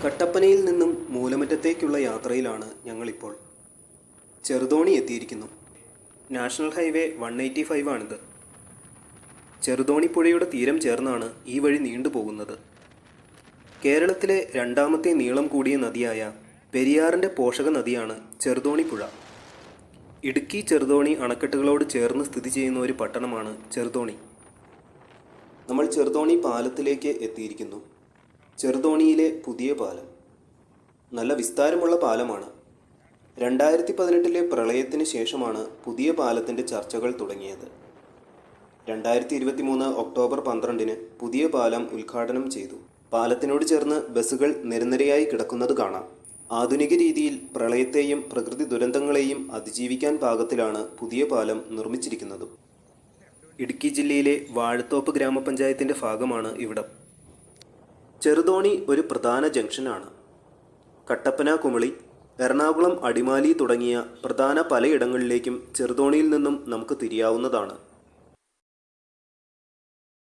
കട്ടപ്പനയിൽ നിന്നും മൂലമറ്റത്തേക്കുള്ള യാത്രയിലാണ് ഞങ്ങളിപ്പോൾ. ചെറുതോണി എത്തിയിരിക്കുന്നു. നാഷണൽ ഹൈവേ 185 ആണിത്. ചെറുതോണി പുഴയുടെ തീരം ചേർന്നാണ് ഈ വഴി നീണ്ടുപോകുന്നത്. കേരളത്തിലെ രണ്ടാമത്തെ നീളം കൂടിയ നദിയായ പെരിയാറിൻ്റെ പോഷക നദിയാണ് ചെറുതോണി പുഴ. ഇടുക്കി ചെറുതോണി അണക്കെട്ടുകളോട് ചേർന്ന് സ്ഥിതി ചെയ്യുന്ന ഒരു പട്ടണമാണ് ചെറുതോണി. നമ്മൾ ചെറുതോണി പാലത്തിലേക്ക് എത്തിയിരിക്കുന്നു. ചെറുതോണിയിലെ പുതിയ പാലം നല്ല വിസ്താരമുള്ള പാലമാണ്. 2018 പ്രളയത്തിന് ശേഷമാണ് പുതിയ പാലത്തിൻ്റെ ചർച്ചകൾ തുടങ്ങിയത്. 2023 ഒക്ടോബർ 12 പുതിയ പാലം ഉദ്ഘാടനം ചെയ്തു. പാലത്തിനോട് ചേർന്ന് ബസ്സുകൾ നിരനിരയായി കിടക്കുന്നത് കാണാം. ആധുനിക രീതിയിൽ പ്രളയത്തെയും പ്രകൃതി ദുരന്തങ്ങളെയും അതിജീവിക്കാൻ പാകത്തിലാണ് പുതിയ പാലം നിർമ്മിച്ചിരിക്കുന്നത്. ഇടുക്കി ജില്ലയിലെ വാഴത്തോപ്പ് ഗ്രാമപഞ്ചായത്തിൻ്റെ ഭാഗമാണ് ഇവിടം. ചെറുതോണി ഒരു പ്രധാന ജംഗ്ഷനാണ്. കട്ടപ്പന, കുമളി, എറണാകുളം, അടിമാലി തുടങ്ങിയ പ്രധാന പലയിടങ്ങളിലേക്കും ചെറുതോണിയിൽ നിന്നും നമുക്ക് തിരിയാവുന്നതാണ്.